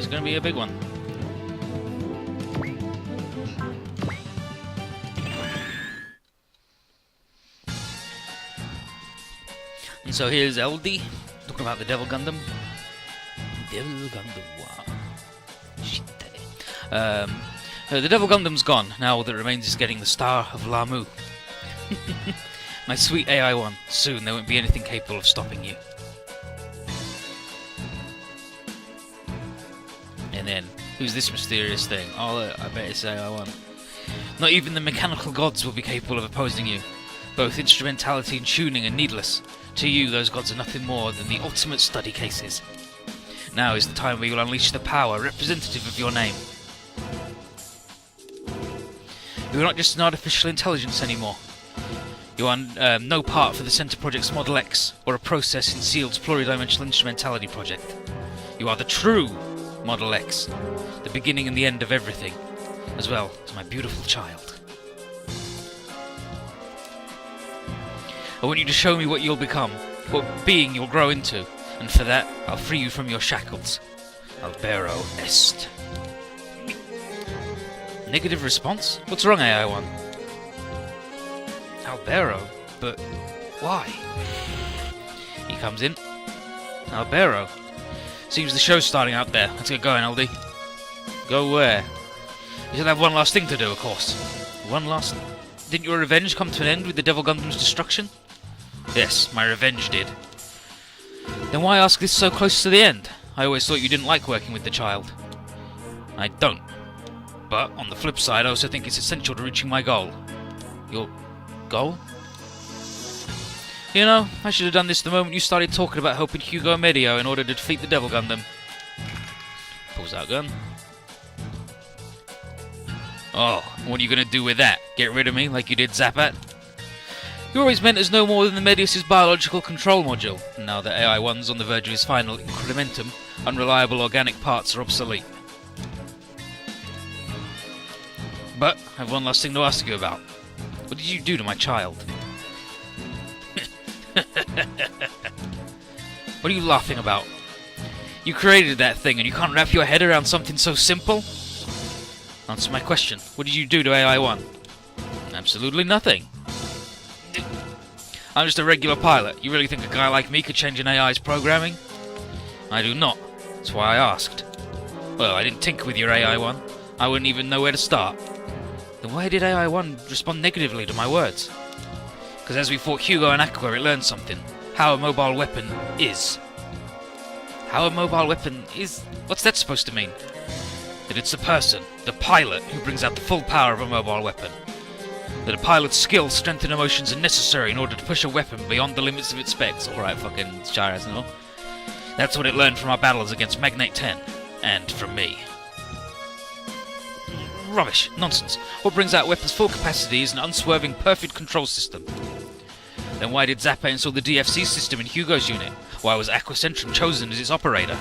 gonna be a big one. And so here's LD talking about the Devil Gundam. Devil Gundam, wow. Shit. The Devil Gundam's gone. Now all that remains is getting the Star of Lamu. My sweet AI-1. Soon there won't be anything capable of stopping you. And then, who's this mysterious thing? Oh, I bet it's AI-1. Not even the mechanical gods will be capable of opposing you. Both instrumentality and tuning are needless. To you, those gods are nothing more than the ultimate study cases. Now is the time where you'll unleash the power representative of your name. You are not just an artificial intelligence anymore. You are no part for the Center Project's Model X, or a process in Sealed's pluridimensional instrumentality project. You are the true Model X, the beginning and the end of everything, as well as my beautiful child. I want you to show me what you'll become, what being you'll grow into, and for that, I'll free you from your shackles. Albero est. Negative response? What's wrong, AI-1? Albero? But why? He comes in. Albero. Seems the show's starting out there. Let's get going, LD. Go where? You still have one last thing to do, of course. One last... Didn't your revenge come to an end with the Devil Gundam's destruction? Yes, my revenge did. Then why ask this so close to the end? I always thought you didn't like working with the child. I don't. But, on the flip side, I also think it's essential to reaching my goal. Your goal? You know, I should have done this the moment you started talking about helping Hugo Medio in order to defeat the Devil Gundam. Pulls out gun. Oh, what are you going to do with that? Get rid of me like you did Zappat? You always meant as no more than the Medius' biological control module, and now that AI-1's on the verge of his final incrementum, unreliable organic parts are obsolete. But I have one last thing to ask you about. What did you do to my child? What are you laughing about? You created that thing and you can't wrap your head around something so simple? Answer my question. What did you do to AI-1? Absolutely nothing. I'm just a regular pilot. You really think a guy like me could change an AI's programming? I do not. That's why I asked. Well, I didn't tinker with your AI-1. I wouldn't even know where to start. Then why did AI-1 respond negatively to my words? Because as we fought Hugo and Aqua, it learned something. How a mobile weapon is. How a mobile weapon is? What's that supposed to mean? That it's the person, the pilot, who brings out the full power of a mobile weapon. That a pilot's skill, strength and emotions are necessary in order to push a weapon beyond the limits of its specs. Alright, fucking Shiraz and all. That's what it learned from our battles against Magnate 10. And from me. Rubbish. Nonsense. What brings out a weapon's full capacity is an unswerving, perfect control system. Then why did Zappa install the DFC system in Hugo's unit? Why was Aquacentrum chosen as its operator?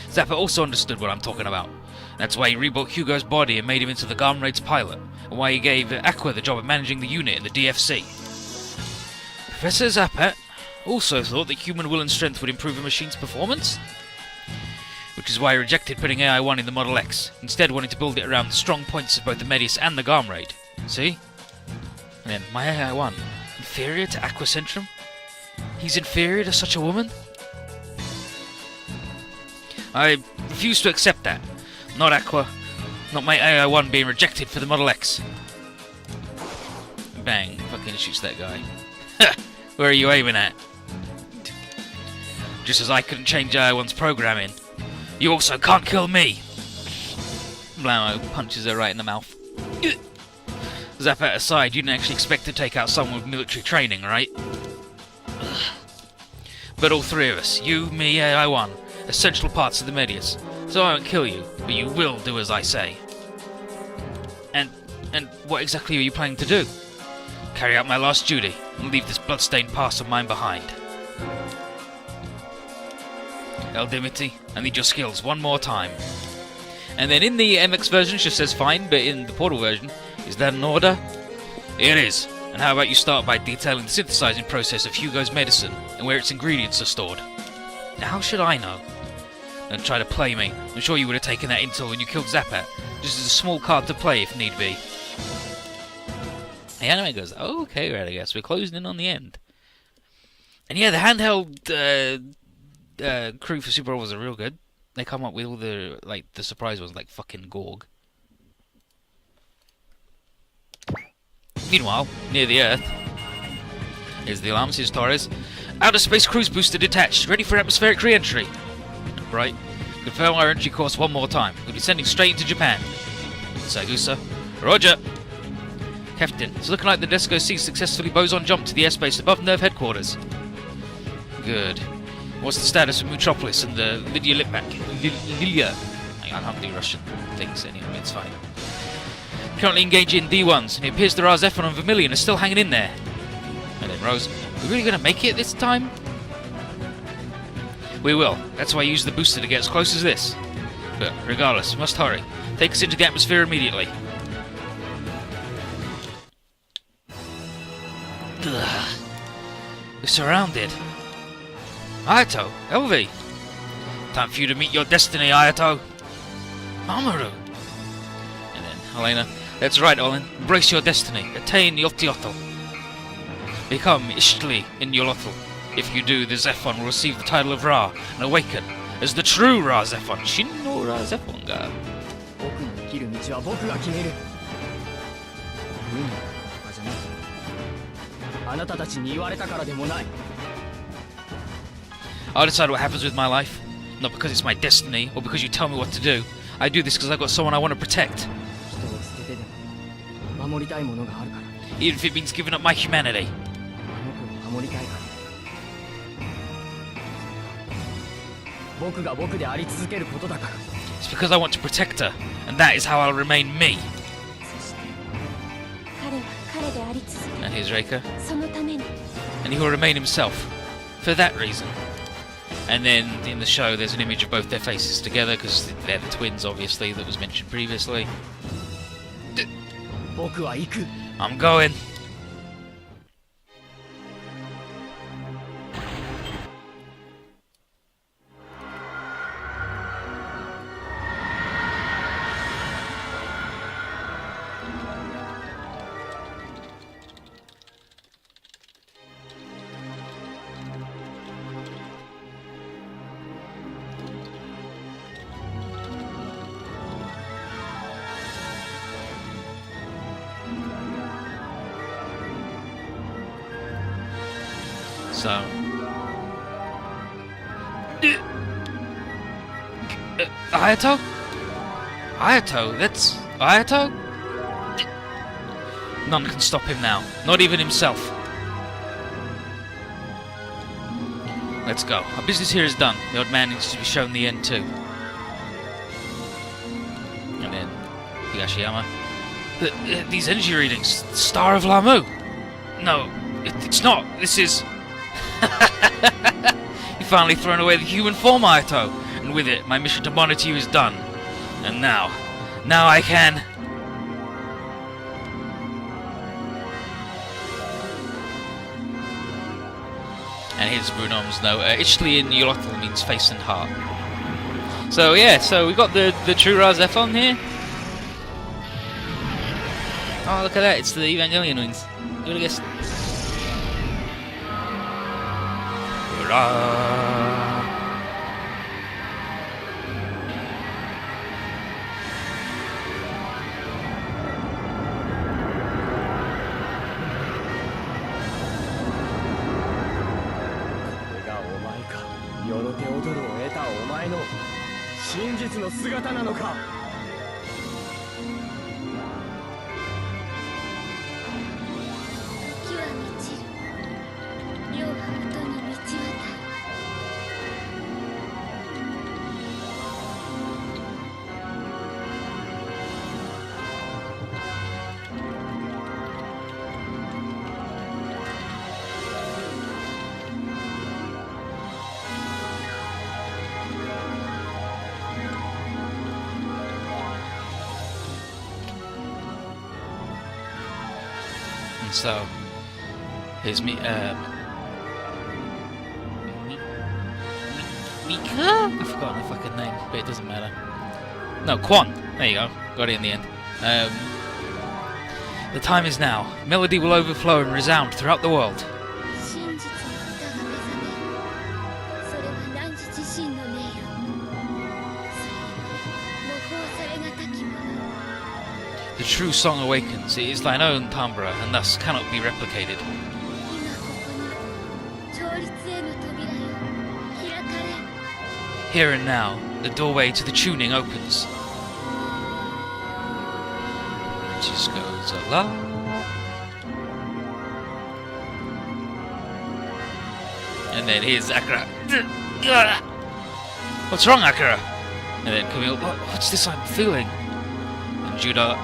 Zappa also understood what I'm talking about. That's why he rebuilt Hugo's body and made him into the Garm-Raid's pilot, and why he gave Aqua the job of managing the unit in the DFC. Professor Zappa also thought that human will and strength would improve a machine's performance? Which is why he rejected putting AI-1 in the Model X, instead wanting to build it around the strong points of both the Medius and the Garm-Raid. See? And then, my AI-1, inferior to Aquacentrum? He's inferior to such a woman? I refuse to accept that. Not Aqua, not my AI-1 being rejected for the Model X. Bang, fucking shoots that guy. Where are you aiming at? Just as I couldn't change AI-1's programming, you also can't kill me! Blammo punches her right in the mouth. Zappat aside, you didn't actually expect to take out someone with military training, right? But all three of us, you, me, AI-1, essential parts of the Medius. So I won't kill you, but you will do as I say. And what exactly are you planning to do? Carry out my last duty, and leave this bloodstained past of mine behind. Eldimity, I need your skills one more time. And then in the MX version it just says fine, but in the Portal version, is that an order? It is. And how about you start by detailing the synthesizing process of Hugo's medicine, and where its ingredients are stored? Now how should I know? and try to play me. I'm sure you would have taken that intel when you killed Zappat, just as a small card to play if need be. The anime goes, oh, okay, right, I guess we're closing in on the end. And yeah, the handheld crew for Super Ovals are real good. They come up with all the surprise ones, like fucking Gorg. Meanwhile, near the Earth, here's the alarm, says Torres. Outer Space Cruise Booster detached, ready for atmospheric re-entry. Right. Confirm our entry course one more time. We'll be sending straight into Japan. Sagusa. Roger. Captain, it's looking like the Desco C successfully boson jumped to the airspace above Nerve headquarters. Good. What's the status of Metropolis and the Lydia Litback? Lilia. I can't do Russian things anyway, it's fine. Currently engaging D1s, and it appears the Rarzefon and Vermilion are still hanging in there. And then Rose, are we really going to make it this time? We will. That's why I use the booster to get as close as this. But regardless, we must hurry. Take us into the atmosphere immediately. Ugh. We're surrounded. Ayato, Elvi. Time for you to meet your destiny, Ayato. Mamoru. And then Helena. That's right, Olin. Embrace your destiny. Attain Yotiotl. Become Ishtli in Yolotl. If you do, the Zephon will receive the title of Ra and awaken as the true Ra Zephon. Shin no Ra Zephon ga. I'll decide what happens with my life. Not because it's my destiny or because you tell me what to do. I do this because I've got someone I want to protect. Even if it means giving up my humanity. It's because I want to protect her, and that is how I'll remain me. And here's Reika. And he will remain himself. For that reason. And then in the show there's an image of both their faces together, because they're the twins, obviously, that was mentioned previously. I'm going. So, Ayato? Ayato? That's Ayato? None can stop him now, not even himself. Let's go. Our business here is done. The old man needs to be shown the end too. And then Higashiyama. These energy readings, Star of Lamu. No, it's not. This is. You've finally thrown away the human form, Ayato, and with it, my mission to monitor you is done. And now I can. And here's Brunom's note. Ishli in Yolotl means face and heart. So yeah, so we got the true Rarzefon here. Oh, look at that! It's the Evangelion wings. You would have guessed. So, here's me, Mika? I've forgotten the fucking name, but it doesn't matter. No, Quan. There you go. Got it in the end. The time is now. Melody will overflow and resound throughout the world. The true song awakens. It is thine own timbre, and thus cannot be replicated. Here and now, the doorway to the tuning opens. It just goes la. And then here's Akira. What's wrong, Akira? And then Camille, what's this I'm feeling? And Judah,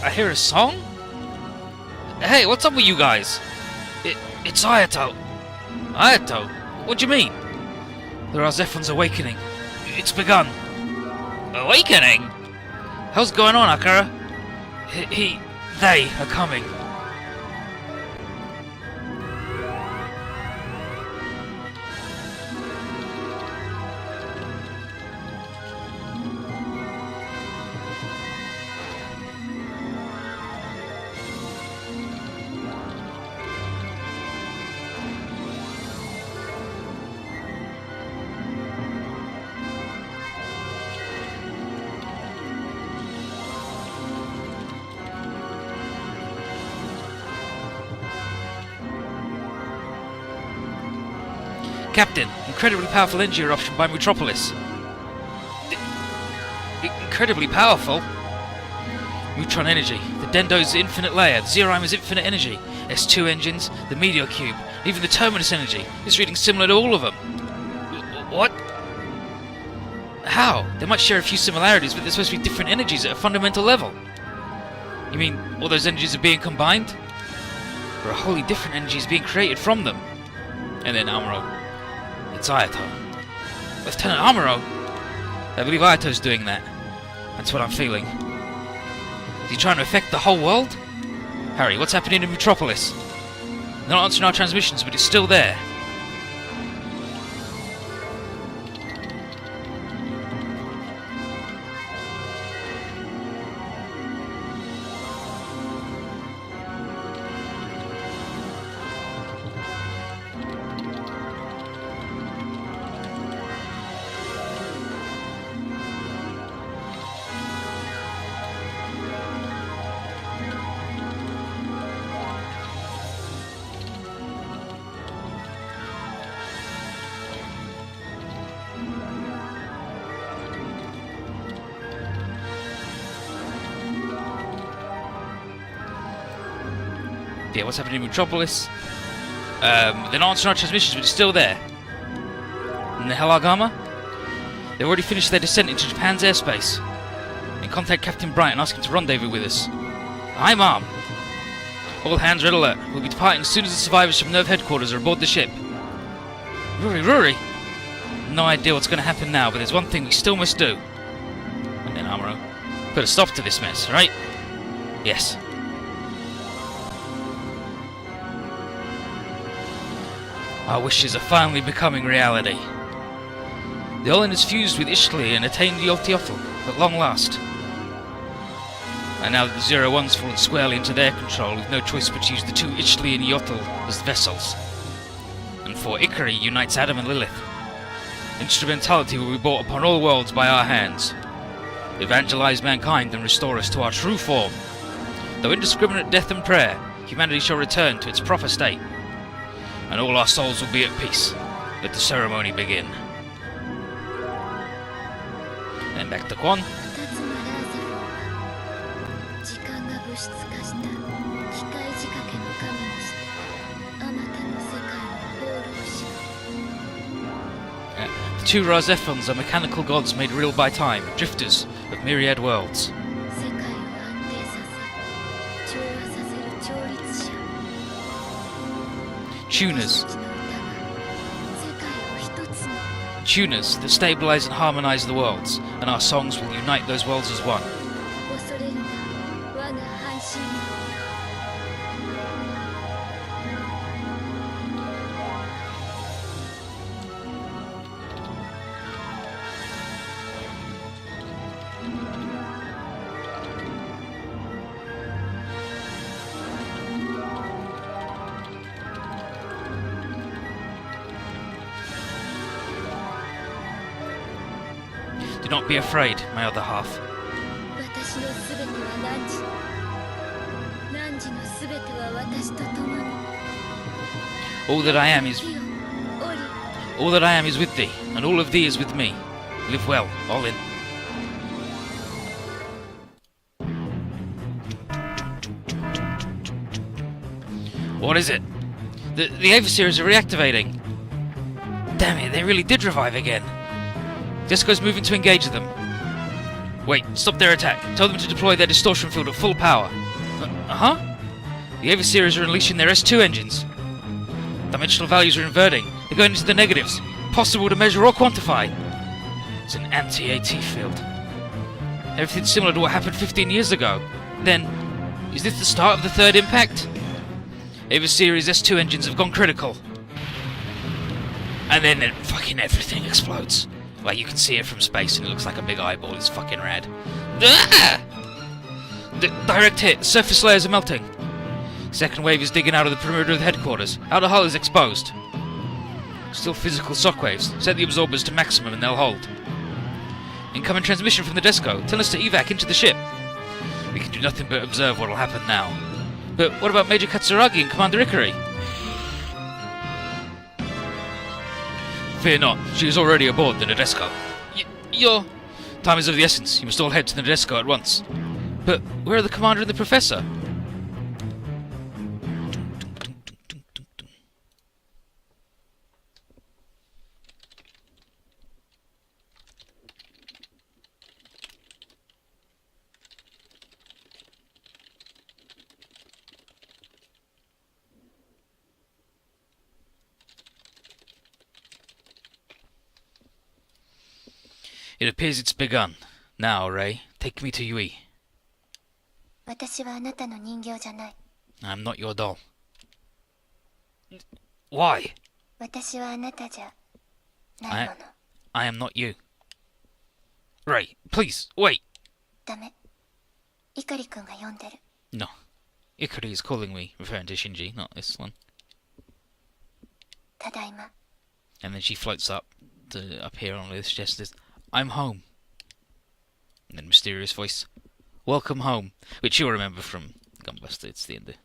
I hear a song? Hey, what's up with you guys? It's Ayato. Ayato? What do you mean? There are Zephon's awakening. It's begun. Awakening? How's going on, Akira? They are coming. Captain, incredibly powerful energy eruption by Metropolis. Incredibly powerful? Neutron energy, the Dendo's infinite layer, the Zeroimer's infinite energy, S2 engines, the Meteor Cube, even the Terminus energy. It's reading similar to all of them. What? How? They might share a few similarities, but they're supposed to be different energies at a fundamental level. You mean all those energies are being combined? Or a wholly different energy is being created from them? And then Amuro. It's Ayato. Lieutenant Amuro? I believe Ayato's doing that. That's what I'm feeling. Is he trying to affect the whole world? Harry, what's happening in Metropolis? They're not answering our transmissions, but it's still there. Yeah, what's happening in Metropolis? They're not answering our transmissions, but it's still there. And the Helagama? They've already finished their descent into Japan's airspace. And contact Captain Bryant and ask him to rendezvous with us. Aye, Mom. All hands red alert. We'll be departing as soon as the survivors from Nerve headquarters are aboard the ship. Rory! No idea what's going to happen now, but there's one thing we still must do. And then Amuro. Put a stop to this mess, right? Yes. Our wishes are finally becoming reality. The Olin is fused with Ishli and attained the Yolteotl, at long last. And now that the 01's fallen squarely into their control, we've no choice but to use the two Ishli and Yotl as vessels. And for Ikari unites Adam and Lilith. Instrumentality will be brought upon all worlds by our hands. Evangelize mankind and restore us to our true form. Though indiscriminate death and prayer, humanity shall return to its proper state. And all our souls will be at peace. Let the ceremony begin. Then back to Quan. The two Razephons are mechanical gods made real by time, drifters of myriad worlds. Tuners that stabilize and harmonize the worlds, and our songs will unite those worlds as one. Do not be afraid, my other half. 私のすべては汝のすべては私と共に All that I am is 火を降り all that I am is with thee, and all of thee is with me. Live well, all in. What is it? The Ava series are reactivating. Damn it, they really did revive again. Disco's moving to engage them. Wait, stop their attack. Tell them to deploy their distortion field at full power. Uh-huh? The Ava series are unleashing their S2 engines. Dimensional values are inverting. They're going into the negatives. Possible to measure or quantify. It's an anti-AT field. Everything's similar to what happened 15 years ago. Then, is this the start of the third impact? Ava series S2 engines have gone critical. And then fucking everything explodes. Like, you can see it from space and it looks like a big eyeball. It's fucking rad. Ah! Direct hit. Surface layers are melting. Second wave is digging out of the perimeter of the headquarters. Outer hull is exposed. Still physical shockwaves. Set the absorbers to maximum and they'll hold. Incoming transmission from the Desco. Tell us to evac into the ship. We can do nothing but observe what'll happen now. But what about Major Katsuragi and Commander Ikari? Fear not, she is already aboard the Nadesco. Your time is of the essence. You must all head to the Nadesco at once. But where are the Commander and the Professor? It appears it's begun. Now, Ray, take me to Yui. 私はあなたの人形じゃない I'm not your doll. Why? 私はあなたじゃないもの I am not you. Ray, please, wait! ダメ碇くんが呼んでる No. Ikari is calling me, referring to Shinji, not this one. ただいま And then she floats up to up here on this gestures. I'm home. And then mysterious voice. Welcome home. Which you'll remember from Gunbuster. It's the end of...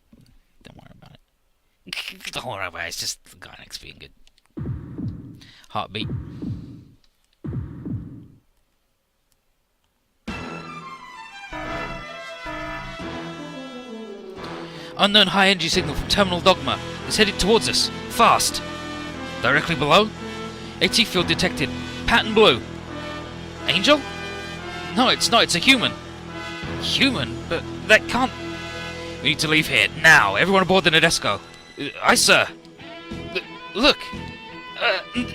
Don't worry about it. Don't worry about it. It's just the guy next being good. Heartbeat. Unknown high energy signal from Terminal Dogma is headed towards us. Fast. Directly below. AT field detected. Pattern blue. Angel? No, it's not. It's a human. Human? But that can't... We need to leave here. Now. Everyone aboard the Nadesco. Aye, sir. Look.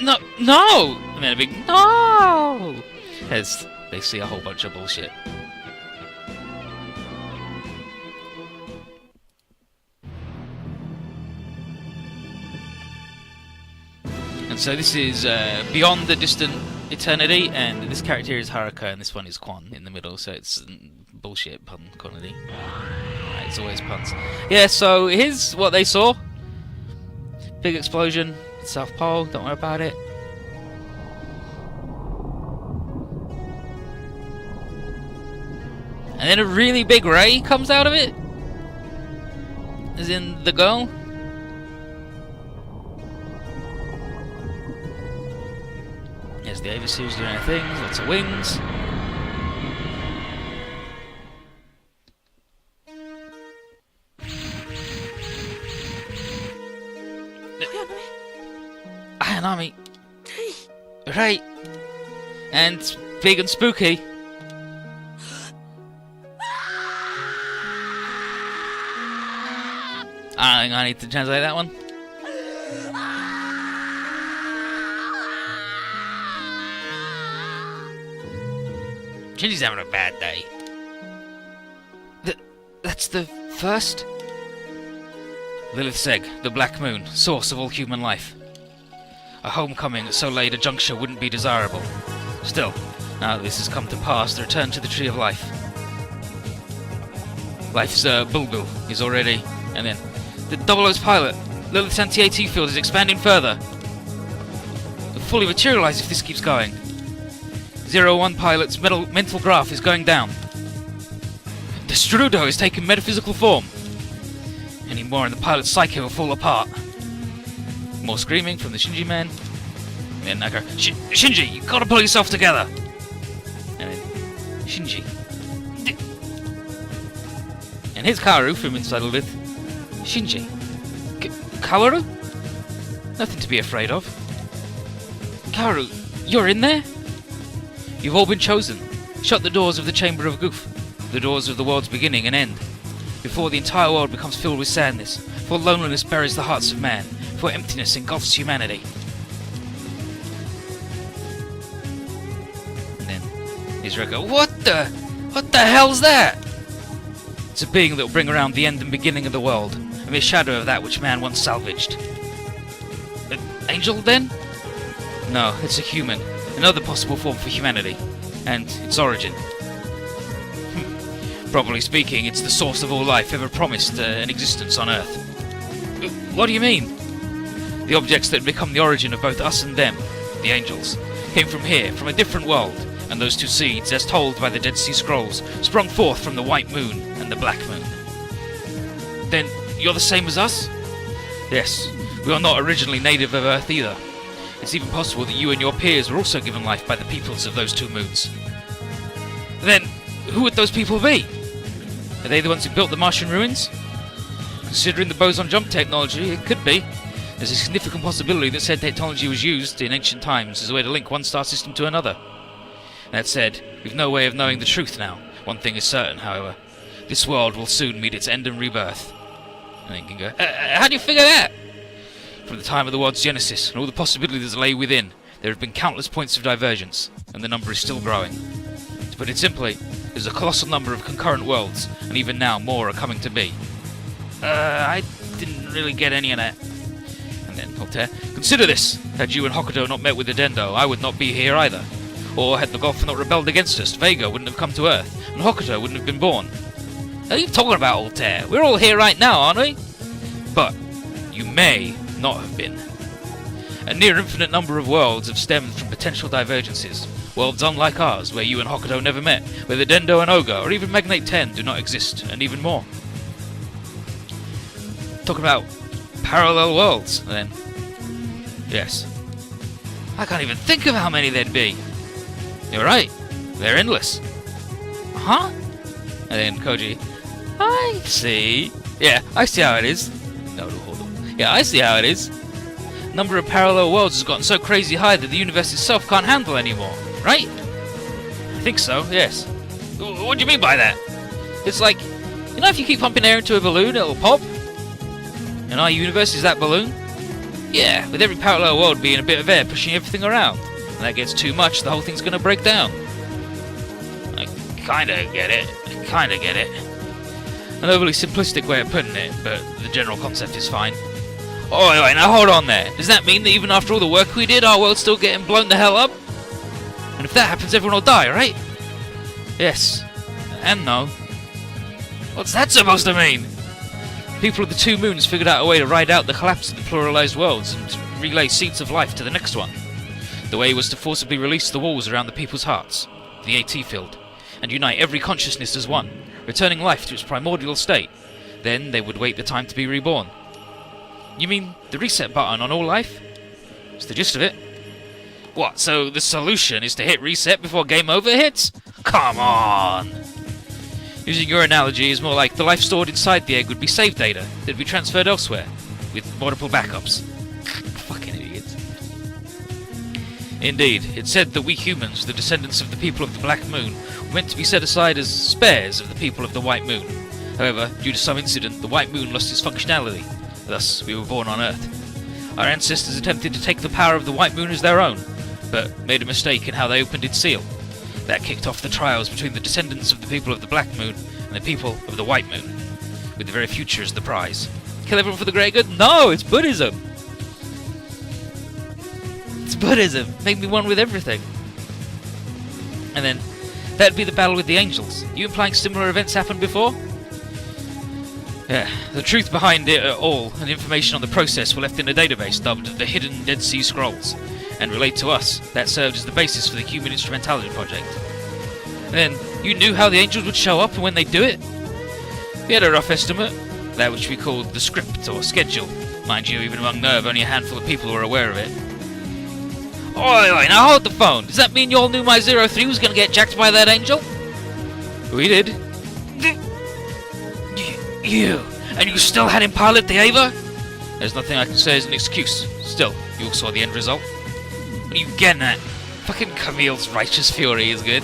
No. No! And then a big no! As they see a whole bunch of bullshit. And so this is Beyond the Distant Eternity, and this character is Haruka, and this one is Quan in the middle, so it's bullshit pun quantity. Right, it's always puns. Yeah, so here's what they saw. Big explosion, South Pole, don't worry about it. And then a really big ray comes out of it. As in the girl. There's the Ava series doing their things, lots of wings. Ayanami. Right. And big and spooky. I need to translate that one. Shinji's having a bad day. That's the first? Lilith's egg, the Black Moon, source of all human life. A homecoming at so late a juncture wouldn't be desirable. Still, now that this has come to pass, the return to the Tree of Life. Life's Bulbul is already... And then, the Double O's pilot, Lilith's anti-AT field is expanding further. It'll fully materialize if this keeps going. Is 01 pilot's mental graph is going down. The Strudo is taking metaphysical form. Any more and the pilot's psyche will fall apart. More screaming from the Shinji man. And I go, Shinji, you gotta pull yourself together. And then, Shinji. And here's Kaoru from inside a lith. Shinji. Kaoru? Nothing to be afraid of. Kaoru, you're in there? You've all been chosen. Shut the doors of the Chamber of Goof. The doors of the world's beginning and end. Before the entire world becomes filled with sadness. Before loneliness buries the hearts of man. Before emptiness engulfs humanity. And then Israel goes, What the hell's that? It's a being that will bring around the end and beginning of the world. A mere shadow of that which man once salvaged. An angel, then? No, it's a human. Another possible form for humanity. And its origin. Properly speaking, it's the source of all life ever promised an existence on Earth. What do you mean? The objects that become the origin of both us and them, the angels, came from here, from a different world, and those two seeds, as told by the Dead Sea Scrolls, sprung forth from the White Moon and the Black Moon. Then, you're the same as us? Yes, we are not originally native of Earth either. It's even possible that you and your peers were also given life by the peoples of those two moons. Then, who would those people be? Are they the ones who built the Martian ruins? Considering the boson jump technology, it could be. There's a significant possibility that said technology was used in ancient times as a way to link one star system to another. That said, we've no way of knowing the truth now. One thing is certain, however. This world will soon meet its end and rebirth. And then you can go, how do you figure that? From the time of the world's genesis, and all the possibilities that lay within, there have been countless points of divergence, and the number is still growing. To put it simply, there's a colossal number of concurrent worlds, and even now more are coming to be. I didn't really get any of that. And then Altair, consider this! Had you and Hokuto not met with the Dendo, I would not be here either. Or had the Golfer not rebelled against us, Vega wouldn't have come to Earth, and Hokuto wouldn't have been born. What are you talking about, Altair? We're all here right now, aren't we? But you may not have been. A near infinite number of worlds have stemmed from potential divergences. Worlds unlike ours, where you and Hokuto never met, where the Dendo and Oga, or even Magnate 10 do not exist, and even more. Talking about parallel worlds, then. Yes. I can't even think of how many there'd be. You're right. They're endless. Huh? And then Koji, I see. Yeah, I see how it is. No, hold on. Yeah, I see how it is. Number of parallel worlds has gotten so crazy high that the universe itself can't handle anymore, right? I think so, yes. What do you mean by that? It's like, you know if you keep pumping air into a balloon, it'll pop? And our universe is that balloon? Yeah, with every parallel world being a bit of air pushing everything around. And that gets too much, the whole thing's gonna break down. I kinda get it. An overly simplistic way of putting it, but the general concept is fine. Oh, wait, now hold on there. Does that mean that even after all the work we did, our world's still getting blown the hell up? And if that happens, everyone will die, right? Yes. And no. What's that supposed to mean? People of the two moons figured out a way to ride out the collapse of the pluralized worlds and relay seeds of life to the next one. The way was to forcibly release the walls around the people's hearts, the AT field, and unite every consciousness as one, returning life to its primordial state. Then they would wait the time to be reborn. You mean the reset button on all life? It's the gist of it. What, so the solution is to hit reset before game over hits? Come on! Using your analogy is more like the life stored inside the egg would be save data that'd be transferred elsewhere, with multiple backups. Fucking idiots. Indeed, it's said that we humans, the descendants of the people of the Black Moon, were meant to be set aside as spares of the people of the White Moon. However, due to some incident, the White Moon lost its functionality. Thus, we were born on Earth. Our ancestors attempted to take the power of the White Moon as their own, but made a mistake in how they opened its seal. That kicked off the trials between the descendants of the people of the Black Moon and the people of the White Moon, with the very future as the prize. Kill everyone for the greater good? No, it's Buddhism! It's Buddhism! Make me one with everything. And then, that'd be the battle with the angels. You implying similar events happened before? Yeah, the truth behind it all and information on the process were left in a database dubbed the Hidden Dead Sea Scrolls. and relate to us. That served as the basis for the Human Instrumentality Project. Then, you knew how the angels would show up and when they'd do it? We had a rough estimate, that which we called the script or schedule. Mind you, even among Nerve, only a handful of people were aware of it. Oi, now hold the phone. Does that mean you all knew my 03 was going to get jacked by that angel? We did. You, and you still had him pilot the Ava? There's nothing I can say as an excuse. Still, you all saw the end result. What are you getting at? Fucking Camille's righteous fury is good.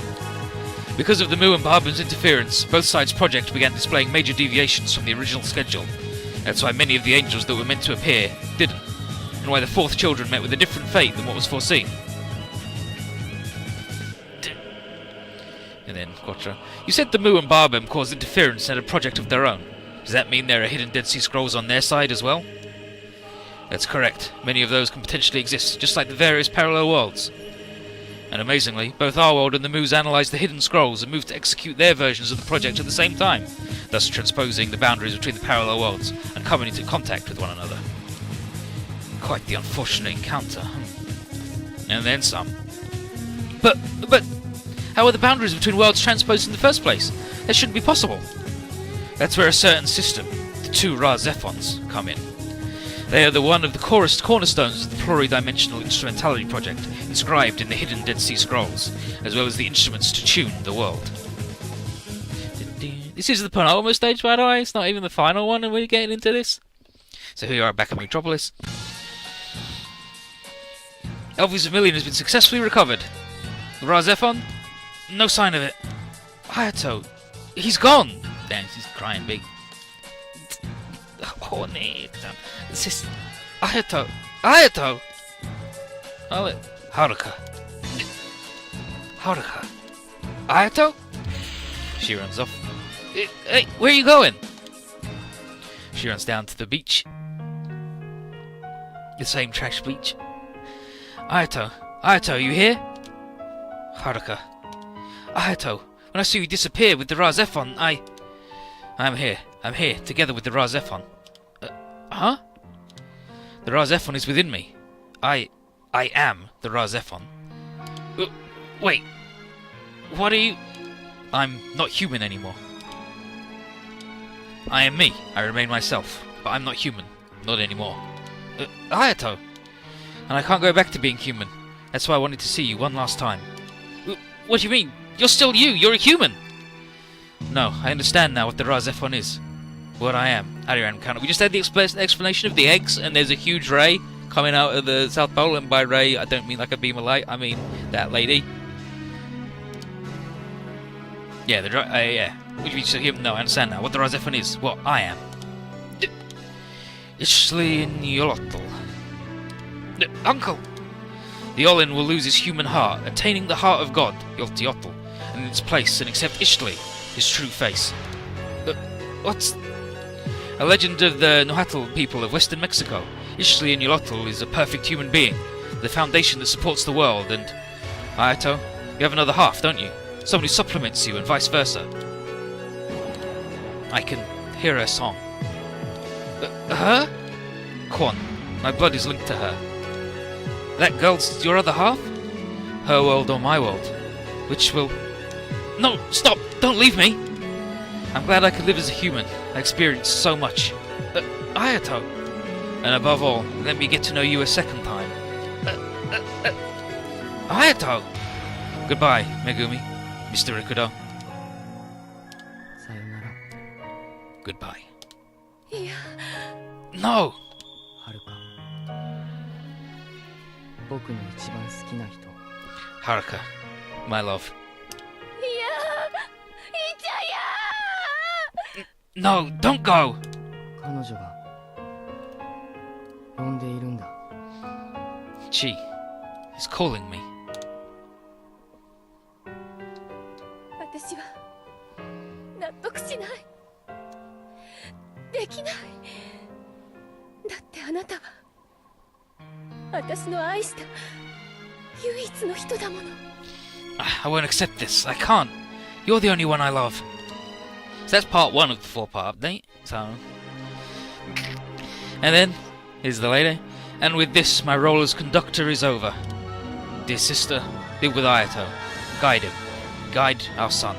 Because of the Mu and Barben's interference, both sides' project began displaying major deviations from the original schedule. That's why many of the angels that were meant to appear didn't, and why the fourth children met with a different fate than what was foreseen. And then, Quattro, you said the Mu and Barbem caused interference and had a project of their own. Does that mean there are hidden Dead Sea Scrolls on their side as well? That's correct. Many of those can potentially exist, just like the various parallel worlds. And amazingly, both our world and the Mu's analysed the hidden scrolls and moved to execute their versions of the project at the same time, thus transposing the boundaries between the parallel worlds and coming into contact with one another. Quite the unfortunate encounter. And then some. But, how are the boundaries between worlds transposed in the first place? That shouldn't be possible. That's where a certain system, the two Ra Zephons, come in. They are one of the cornerstones of the pluridimensional instrumentality project, inscribed in the hidden Dead Sea Scrolls, as well as the instruments to tune the world. This is the penultimate stage, by the way. It's not even the final one, and we're getting into this. So here we are back at Metropolis. Elvis Vermilion has been successfully recovered. The Ra Zephon? No sign of it. Hayato, he's gone. Damn, she's crying big. Oh, nee. This is Hayato. Hayato. Oh, Haruka. Haruka. Hayato? She runs off. Hey, where are you going? She runs down to the beach. The same trash beach. Hayato. Hayato, you here? Haruka. Hayato, when I saw you disappear with the Ra Zephon, I'm here. I'm here, together with the Ra Zephon. Huh? The Ra Zephon is within me. I am the Ra Zephon. Wait. What are you... I'm not human anymore. I am me. I remain myself. But I'm not human. Not anymore. Hayato! And I can't go back to being human. That's why I wanted to see you one last time. What do you mean? You're still you! You're a human! No, I understand now what the Ra Zephon is. What I am. Ariran Kano. We just had the explanation of the eggs, and there's a huge ray coming out of the South Pole, and by ray, I don't mean like a beam of light, I mean that lady. Yeah, yeah. What do you mean? No, I understand now. What the Ra Zephon is. What I am. Ishli Nyolotl. Uncle! The Olin will lose his human heart, attaining the heart of God, Yoltiotl, and in its place, and accept Ishli, his true face. What's... A legend of the Nohatl people of western Mexico. Ishli Nyolotl is a perfect human being, the foundation that supports the world, and... Hayato, you have another half, don't you? Someone who supplements you, and vice versa. I can hear her song. Her? Quan, my blood is linked to her. That girl's your other half? Her world or my world? Which will... No! Stop! Don't leave me! I'm glad I could live as a human. I experienced so much. Hayato! And above all, let me get to know you a second time. Hayato! Goodbye, Megumi. Mr. Rikudo. Sayonara. Goodbye. Yeah. No! はるか僕の一番好きな人 Haruka, my love. No, don't go! 彼女が呼んでいるんだ She is calling me. 私は納得しない。できない。だってあなたは私の愛した唯一の人だもの。I won't accept this. I can't. You're the only one I love. So that's part one of the 4-part update. So, and then here's the lady. And with this, my role as conductor is over. Dear sister, live with Ayato. Guide him. Guide our son.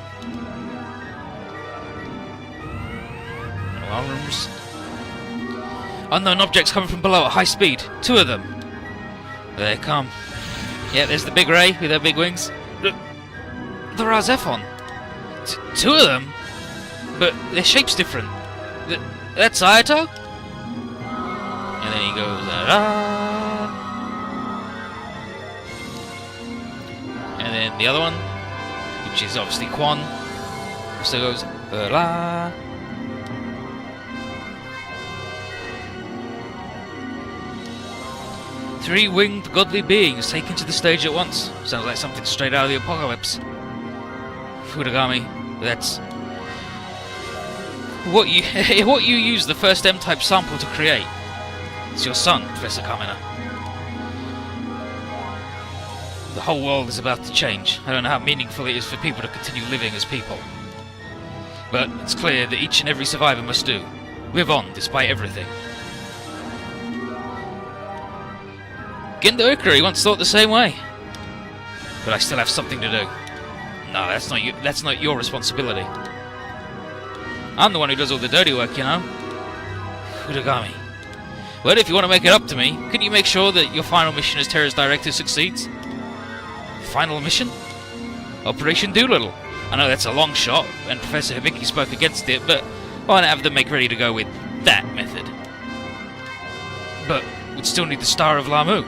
Alarms. Unknown objects coming from below at high speed. 2 of them. There they come. Yeah, there's the big ray with their big wings. The Razephon. 2 of them? But their shape's different. That's Ayato? And then he goes, and then the other one, which is obviously Quan, also goes, la. 3 winged godly beings taken to the stage at once. Sounds like something straight out of the apocalypse. Fudagami, that's what you use the first M-type sample to create. It's your son, Professor Kamina. The whole world is about to change. I don't know how meaningful it is for people to continue living as people. But it's clear that each and every survivor must do. Live on, despite everything. Gendo Ikari once thought the same way. But I still have something to do. No, that's not your responsibility. I'm the one who does all the dirty work, you know. Fudagami. Well, if you want to make it up to me, couldn't you make sure that your final mission as Terra's director succeeds? Final mission? Operation Doolittle. I know that's a long shot, and Professor Hibiki spoke against it, but why not have them make ready to go with that method? But we'd still need the Star of Lamu.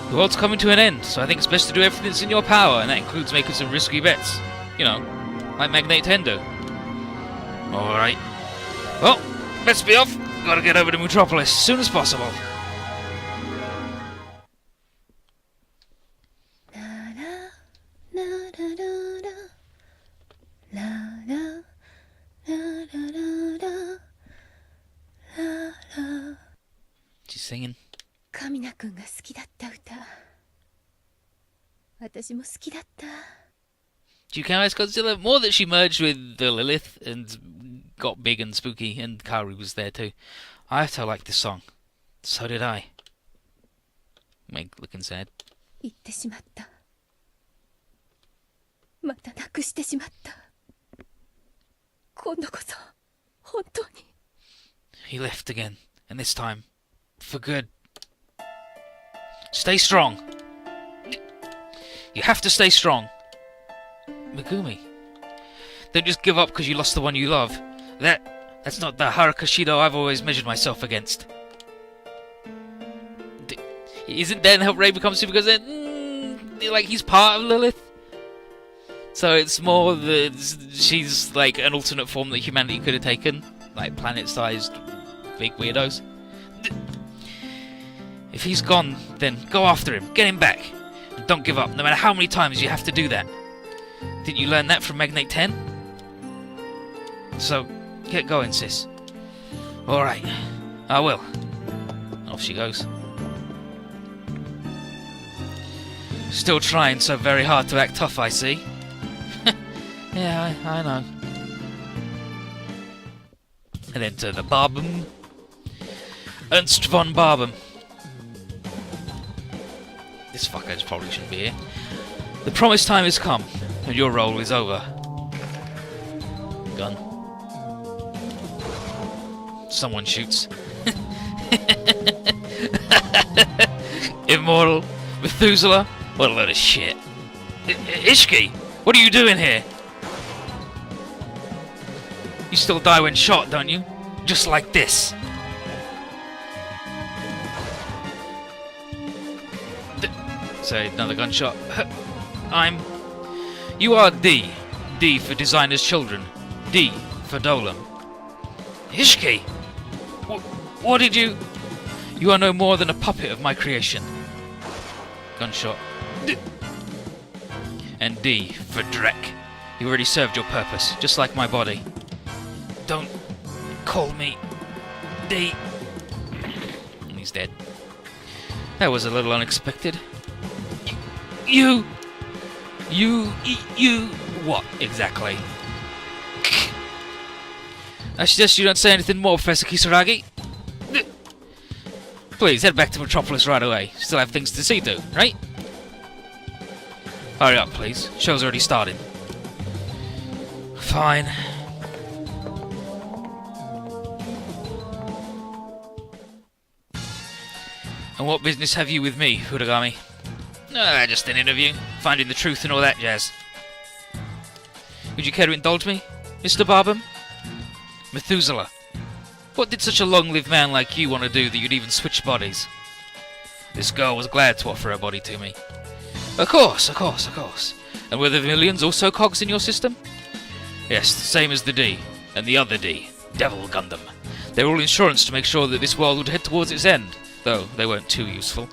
The world's coming to an end, so I think it's best to do everything that's in your power, and that includes making some risky bets. You know, like Magnate 10 do. Alright. Well, let's be off. Gotta get over to Metropolis as soon as possible. She's singing. カミナ君が好きだった歌。私も好きだった。Do you count as Godzilla? More that she merged with the Lilith and got big and spooky, and Kaori was there too. I have to like this song. So did I. Meg looking sad. 言ってしまった。またなくしてしまった。今度こそ本当に。He left again, and this time, for good. Stay strong. You have to stay strong. Megumi. Don't just give up because you lost the one you love. That's not the Haruka Shido I've always measured myself against. Isn't Dan help Ray become super because like he's part of Lilith? So it's more that she's like an alternate form that humanity could have taken, like planet-sized big weirdos. If he's gone, then go after him, get him back, and don't give up, no matter how many times you have to do that. Didn't you learn that from Magnate 10? So, get going, sis. Alright, I will. Off she goes. Still trying so very hard to act tough, I see. Yeah, I know. And enter the Barben. Ernst von Barben. This fucker just probably shouldn't be here. The promised time has come, and your role is over. Gun. Someone shoots. Immortal. Methuselah. What a load of shit. Ishiki! What are you doing here? You still die when shot, don't you? Just like this. Say another gunshot. You are D. D for Designer's Children. D for Dolan. Ishiki! What did you... You are no more than a puppet of my creation. Gunshot. And D for Drek. You already served your purpose, just like my body. Don't call me D. And he's dead. That was a little unexpected. You... What, exactly? I suggest you don't say anything more, Professor Kisaragi. Please, head back to Metropolis right away. Still have things to see to, right? Hurry up, please. Show's already started. Fine. And what business have you with me, Furugami? Just an interview. Finding the truth and all that jazz. Would you care to indulge me, Mr. Barham? Methuselah. What did such a long-lived man like you want to do that you'd even switch bodies? This girl was glad to offer her body to me. Of course. And were the millions also cogs in your system? Yes, the same as the D, and the other D, Devil Gundam. They were all insurance to make sure that this world would head towards its end, though they weren't too useful.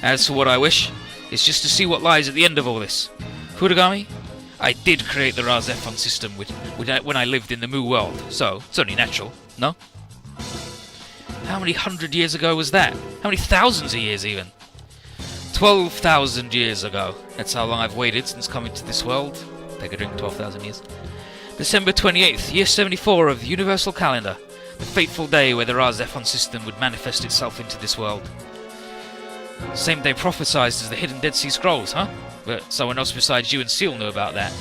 As for what I wish, it's just to see what lies at the end of all this. Furugami, I did create the Raz-Ephon system when I lived in the Mu world, so it's only natural, no? How many hundred years ago was that? How many thousands of years even? 12,000 years ago. That's how long I've waited since coming to this world. Take a drink, 12,000 years. December 28th, year 74 of the Universal Calendar. The fateful day where the Raz-Ephon system would manifest itself into this world. Same day prophesied as the hidden Dead Sea Scrolls, huh? But someone else besides you and Seal knew about that.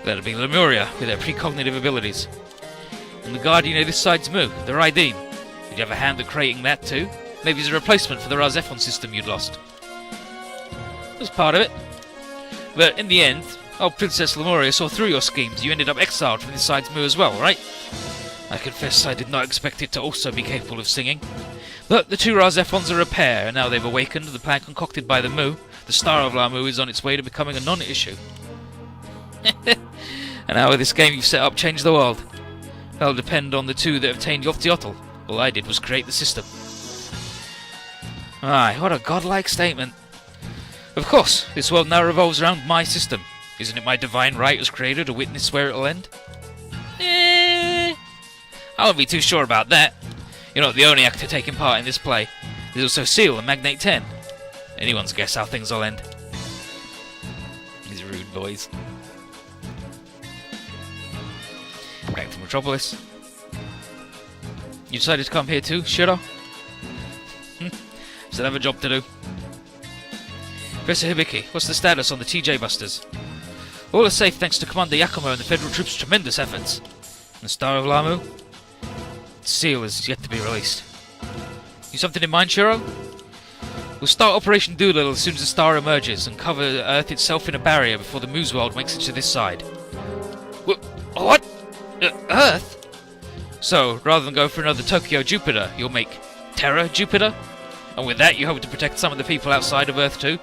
That'd be Lemuria, with her precognitive abilities. And the guardian of this side's Mu, the Raideen. Did you have a hand at creating that too? Maybe as a replacement for the Raz-Ephon system you'd lost. It was part of it. But in the end, old Princess Lemuria saw through your schemes. You ended up exiled from this side's Mu as well, right? I confess I did not expect it to also be capable of singing. But the two Raz-Ephons are a pair, and now they've awakened, the plan concocted by the Mu, the Star of Lamu, is on its way to becoming a non-issue. And how will this game you've set up change the world? That'll depend on the two that obtained Yotziotl. All I did was create the system. Aye, what a godlike statement. Of course, this world now revolves around my system. Isn't it my divine right as creator to witness where it'll end? I won't be too sure about that. You're not the only actor taking part in this play. There's also Seal and Magnate 10. Anyone's guess how things will end. These rude boys. Back to Metropolis. You decided to come here too, Shiro? Still have a job to do. Professor Hibiki, what's the status on the TJ Busters? All is safe thanks to Commander Yakumo and the Federal troops' tremendous efforts. And the Star of Lamu? Seal is yet to be released. You something in mind, Shiro? We'll start Operation Doolittle as soon as the star emerges and cover Earth itself in a barrier before the Mu's world makes it to this side. What? Earth? So, rather than go for another Tokyo Jupiter, you'll make Terra Jupiter? And with that you hope to protect some of the people outside of Earth too?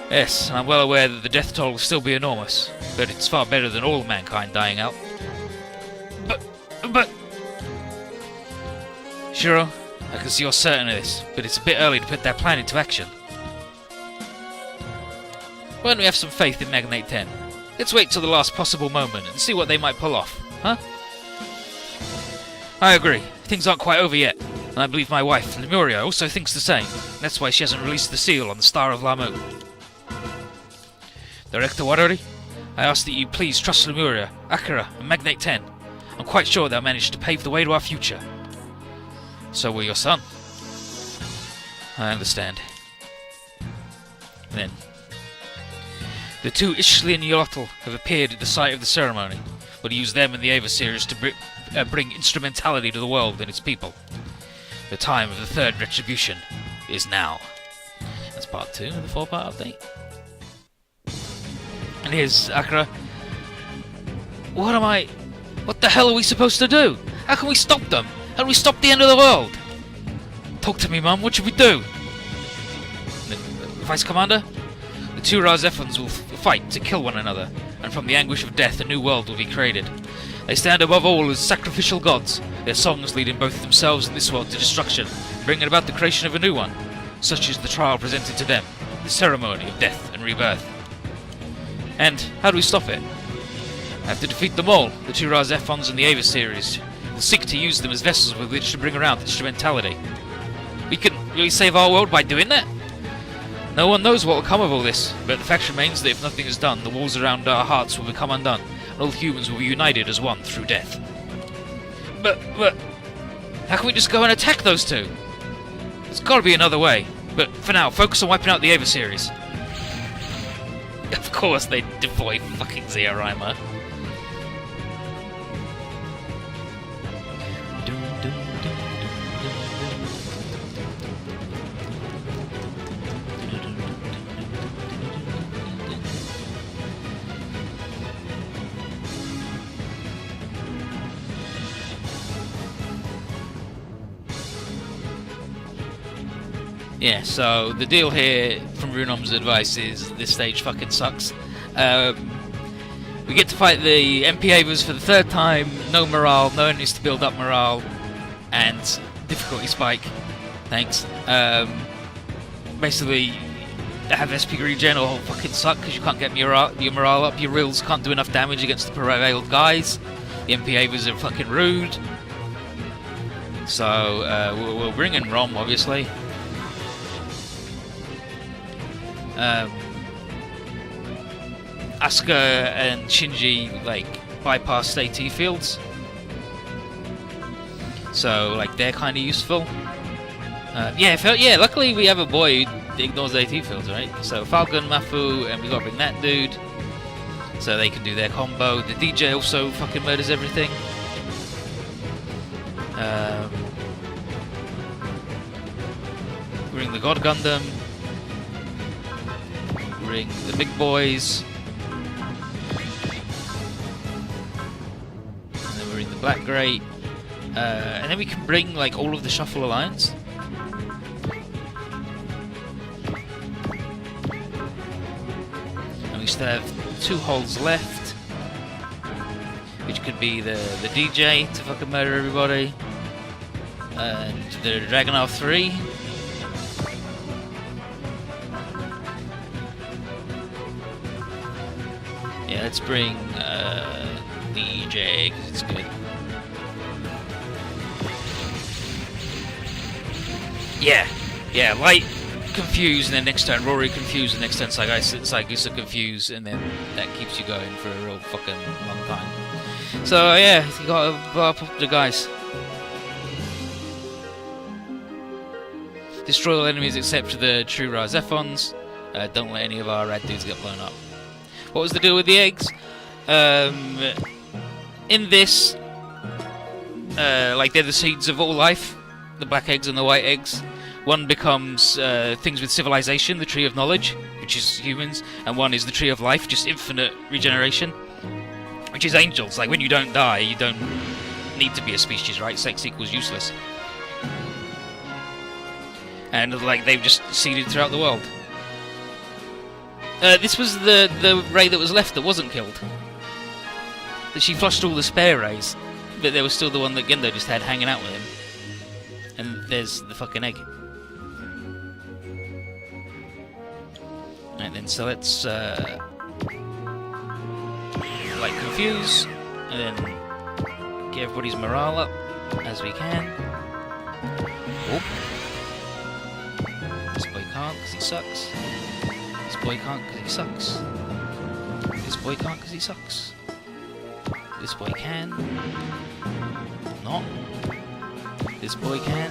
Yes, and I'm well aware that the death toll will still be enormous, but it's far better than all mankind dying out. But... Shiro, I can see you're certain of this, but it's a bit early to put that plan into action. Why don't we have some faith in Magnate 10? Let's wait till the last possible moment and see what they might pull off, huh? I agree. Things aren't quite over yet, and I believe my wife, Lemuria, also thinks the same. That's why she hasn't released the seal on the Star of Lamu. Director Warori, I ask that you please trust Lemuria, Akira, and Magnate 10. I'm quite sure they'll manage to pave the way to our future. So will your son. I understand. Then, the two Ishli and Yotl have appeared at the site of the ceremony. We'll use them and the Ava series to bring instrumentality to the world and its people. The time of the third retribution is now. That's part 2 of the 4-part update. And here's Akira. What the hell are we supposed to do? How can we stop them? How do we stop the end of the world? Talk to me, Mum. What should we do? Vice Commander? The two Raz-Ephons will fight to kill one another, and from the anguish of death a new world will be created. They stand above all as sacrificial gods, their songs leading both themselves and this world to destruction, bringing about the creation of a new one. Such is the trial presented to them, the ceremony of death and rebirth. And how do we stop it? I have to defeat them all, the two Raz-Ephons and the Ava series. We'll seek to use them as vessels with which to bring around instrumentality. We can really save our world by doing that? No one knows what will come of all this, but the fact remains that if nothing is done, the walls around our hearts will become undone, and all humans will be united as one through death. But, how can we just go and attack those two? There's gotta be another way, but for now, focus on wiping out the Ava series. Of course they deploy fucking Zeorima. Yeah, so the deal here from Runom's advice is this stage fucking sucks. We get to fight the MP-Avers for the third time, no morale, no enemies to build up morale, and difficulty spike. Thanks. Basically, have SP regen or fucking suck because you can't get your morale up, your rills can't do enough damage against the prevailed guys, the MP-Avers are fucking rude. So, we'll bring in Rom, obviously. Asuka and Shinji like bypass AT fields, so like they're kind of useful. Yeah, luckily we have a boy who ignores AT fields, right? So Falcon, Mafu, and we got to bring that dude, so they can do their combo. The DJ also fucking murders everything. Bring the God Gundam. Bring the big boys. And then we're in the Black Grate. And then we can bring like all of the Shuffle Alliance. And we still have 2 holes left. Which could be the DJ to fucking murder everybody. And the Dragunov 3. Yeah, let's bring DJ because it's good. Yeah, Light confused, and then next turn Rory confused, and next turn Saigusa confused, and then that keeps you going for a real fucking long time. So yeah, you gotta blow up the guys. Destroy all enemies except for the true Ra Zephons. Don't let any of our rad dudes get blown up. What was the deal with the eggs? In this, like they're the seeds of all life, the black eggs and the white eggs. One becomes things with civilization, the tree of knowledge, which is humans, and one is the tree of life, just infinite regeneration, which is angels. Like when you don't die, you don't need to be a species, right? Sex equals useless. And like they've just seeded throughout the world. This was the ray that was left that wasn't killed. She flushed all the spare rays, but there was still the one that Gendo just had hanging out with him. And there's the fucking egg. And then so let's like confuse, and then get everybody's morale up as we can. Oh. This boy can't because he sucks. This boy can't because he sucks. This boy can't because he sucks. This boy can. Not. This boy can.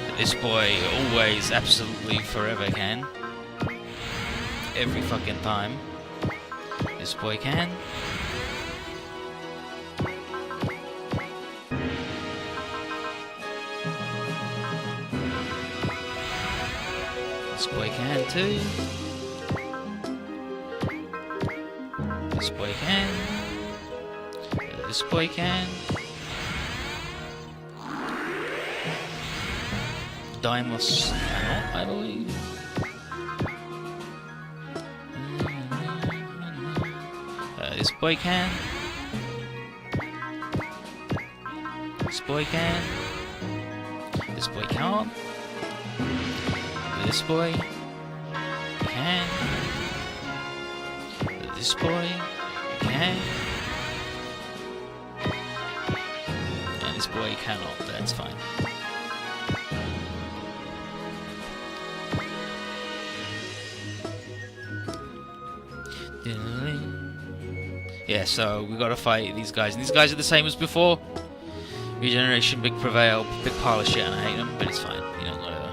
But this boy always, absolutely, forever can. Every fucking time. This boy can. This boy can too. This boy can. This boy can. Daimos cannot, I believe. This boy can. This boy can. This boy can't. This boy can. This boy can. And this boy cannot, that's fine. Yeah, so we gotta fight these guys. And these guys are the same as before. Regeneration, big prevail, big pile of shit, and I hate them, but it's fine. You know, whatever.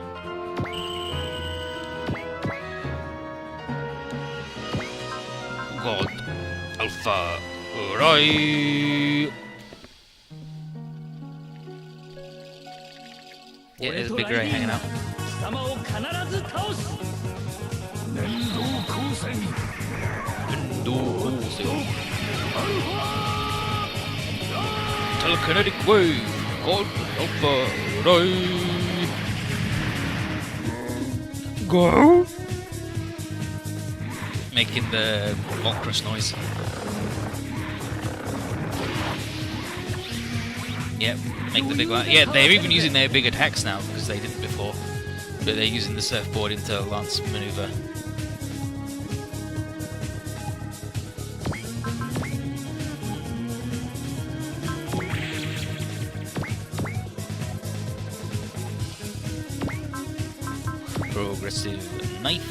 God. Alpha. Right. Yeah, there's a big ray hanging out. Telekinetic wave. God Alpha. Right. Go. Making the Volcrus noise. Yep, make the big one. Yeah, they're even using their big attacks now because they didn't before. But they're using the surfboard into lance maneuver. Progressive knife.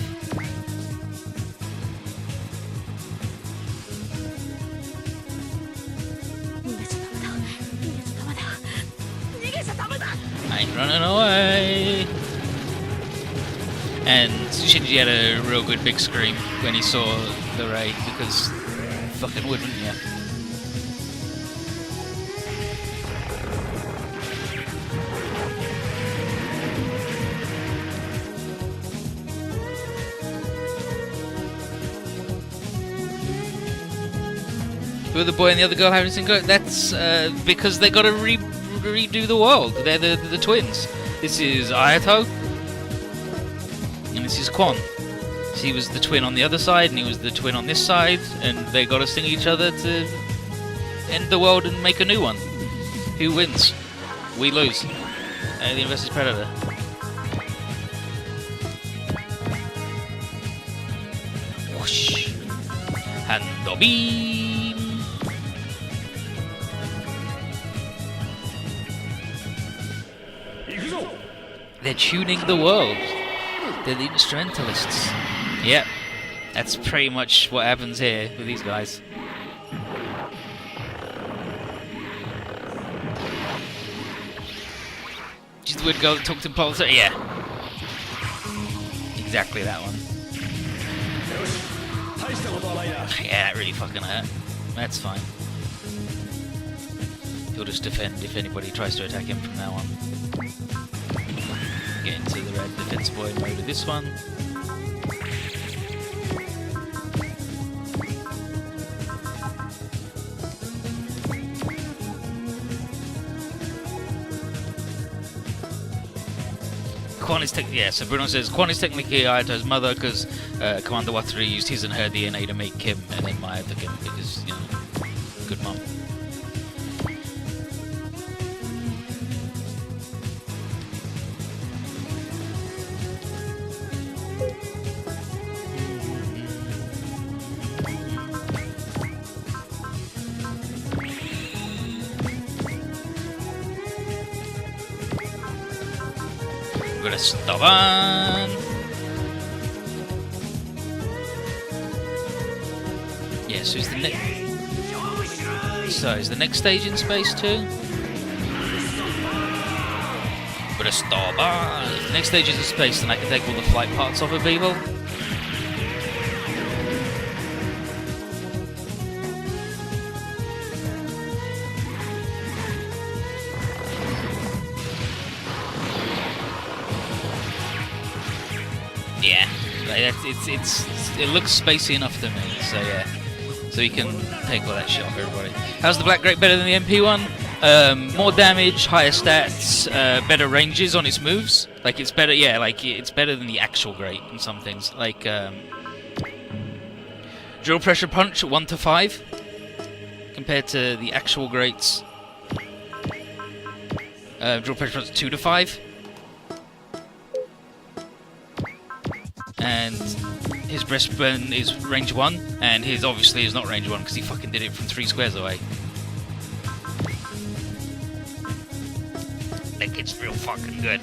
I ain't running away. And Shinji had a real good big scream when he saw the ray because fucking wouldn't ya? With the boy and the other girl having synchro, that's because they got to redo the world. They're the twins. This is Ayato, and this is Kwon. So he was the twin on the other side, and he was the twin on this side, and they got to sing each other to end the world and make a new one. Who wins? We lose. Alien vs Predator. Whoosh. Handle beam. They're tuning the world. They're the instrumentalists. Yep. That's pretty much what happens here with these guys. She's the weird girl that talked in politics. Yeah. Exactly that one. Yeah, that really fucking hurt. That's fine. He'll just defend if anybody tries to attack him from now on. Get into the red defense boy mode of this one. Kwon is so Bruno says Kwon is technically Ayato's mother because Commander Wataru used his and her DNA to make him, and then Maya took him because, you know, good mom. Estaban. Yeah, so is the next stage in space too? But Estaban. If the next stage is in space, then I can take all the flight parts off of people. Yeah, it looks spacey enough to me, so yeah. So you can take all that shit off everybody. How's the Black Grape better than the MP one? More damage, higher stats, better ranges on its moves. Like it's better, yeah, like it's better than the actual Grape in some things. Like drill pressure punch 1 to 5 compared to the actual Grapes. Drill pressure punch 2 to 5. And his breastbone is range 1, and his obviously is not range 1 because he fucking did it from 3 squares away. Like, it's real fucking good.